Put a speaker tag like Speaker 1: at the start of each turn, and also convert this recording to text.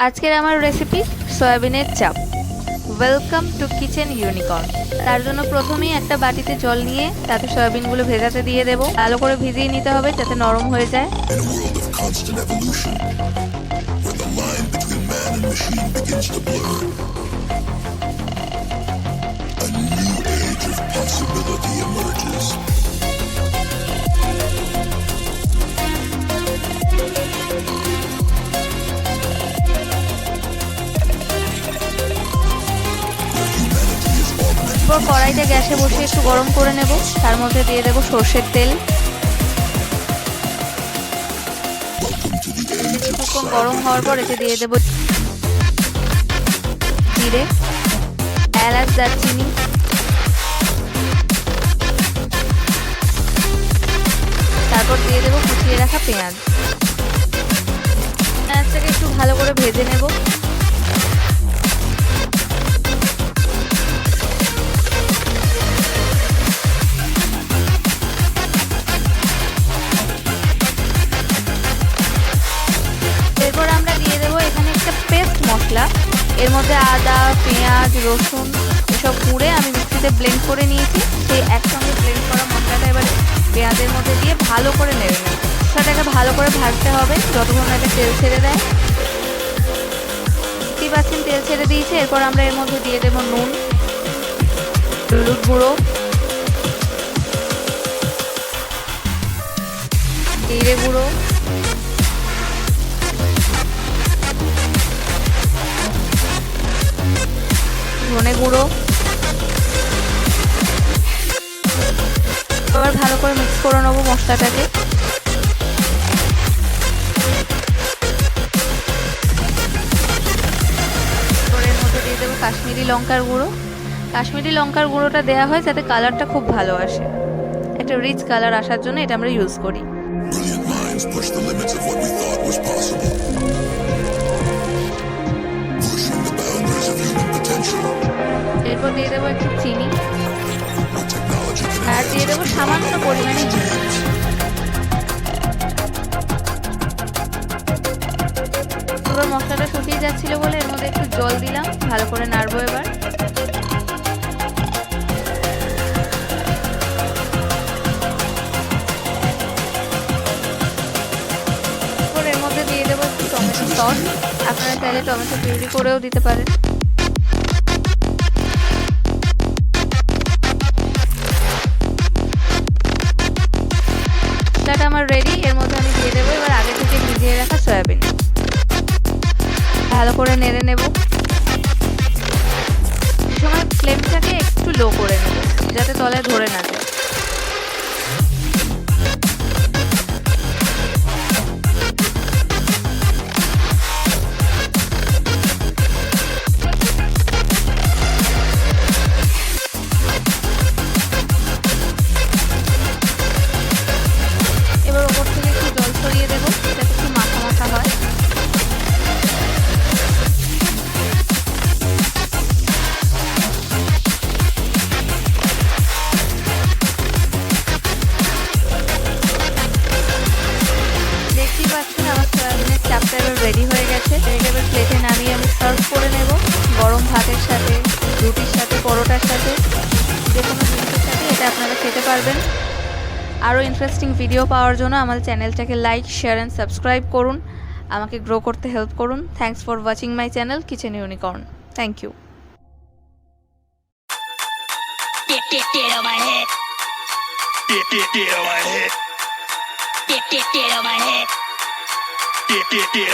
Speaker 1: আজকের আমার রেসিপি সয়াবিনের চাপ। Welcome to kitchen unicorn. তার জন্য প্রথমেই একটা বাটিতে জল নিয়ে তাতে সয়াবিনগুলো ভেজাতে দিয়ে দেবো। ভালো করে ভিজিয়ে নিতে হবে যাতে নরম হয়ে যায়। এরপর কড়াইতে গ্যাসে বসিয়ে একটু গরম করে নেব। তার মধ্যে দিয়ে দেব সর্ষের তেল। কিছুক্ষণ গরম হওয়ার পর এতে দিয়ে দেব জিরে, এলাচ, দারচিনি, তারপর দিয়ে দেব কুচিয়ে রাখা পেঁয়াজ। পেঁয়াজটাকে একটু ভালো করে ভেজে নেব। এরপর আমরা দিয়ে দেবো এখানে একটা পেস্ট মশলা। এর মধ্যে আদা, পেঁয়াজ, রসুন এসব কুড়ে আমি মিক্সিতে ব্লেন্ড করে নিয়েছি। সেই একসঙ্গে ব্লেন্ড করা মশলাটা এবার পেঁয়াজের মধ্যে দিয়ে ভালো করে নেড়ে নেব। মশলাটাকে ভালো করে ভাজতে হবে যতক্ষণ না এটা তেল ছেড়ে দেয়। দেখতেই পাচ্ছেন তেল ছেড়ে দিয়েছে। এরপর আমরা এর মধ্যে দিয়ে দেবো নুন, হলুদ গুঁড়ো, জিরে গুঁড়ো, ধনে গুঁড়ো। আবার ভালো করে মিক্স করে নেবো মশলাটাকে। এর মধ্যে দিয়ে দেবো কাশ্মীরি লঙ্কার গুঁড়ো। কাশ্মীরি লঙ্কার গুঁড়োটা দেওয়া হয় যাতে কালারটা খুব ভালো আসে। একটা রিচ কালার আসার জন্য এটা আমরা ইউজ করি। এরপর দিয়ে দেবো একটু চিনি আর দিয়ে দেবো সামান্য পরিমাণে ঘি। এবার মশলাটা শুকিয়ে যাচ্ছিল বলে এর মধ্যে একটু জল দিলাম। ভালো করে নাড়বো এবার। এর মধ্যে দিয়ে দেবো একটু টমেটো সস। আপনারা চাইলে টমেটো পিউরি করেও দিতে পারেন। মশলাটা আমার রেডি। এর মধ্যে আমি দিয়ে দেবো এবার আগে থেকে ভিজিয়ে রাখা সয়াবিন। ভালো করে নেড়ে নেব। এই সময় ফ্লেমটাকে একটু লো করে নেব যাতে তলায় ধরে না যায়। এবার ওপর থেকে একটু জল ছড়িয়ে দেবো যাতে একটু মাখা মাখা হয়। দেখতেই পাচ্ছেন আমার সয়াবিনের চাপটা এবার রেডি হয়ে গেছে। এবার প্লেটে নামিয়ে আমি সার্ভ করে নেব। গরম ভাতের সাথে, রুটির সাথে, পরোটার সাথে, যে কোনো জিনিসের সাথে এটা আপনারা খেতে পারবেন। আরও ইন্টারেস্টিং ভিডিও পাওয়ার জন্য আমার চ্যানেলটাকে লাইক, শেয়ার অ্যান্ড সাবস্ক্রাইব করুন। আমাকে গ্রো করতে হেল্প করুন। Thanks for watching my channel kitchen unicorn. Thank you.
Speaker 2: Get on my head. Get on my head. Get on my head. Get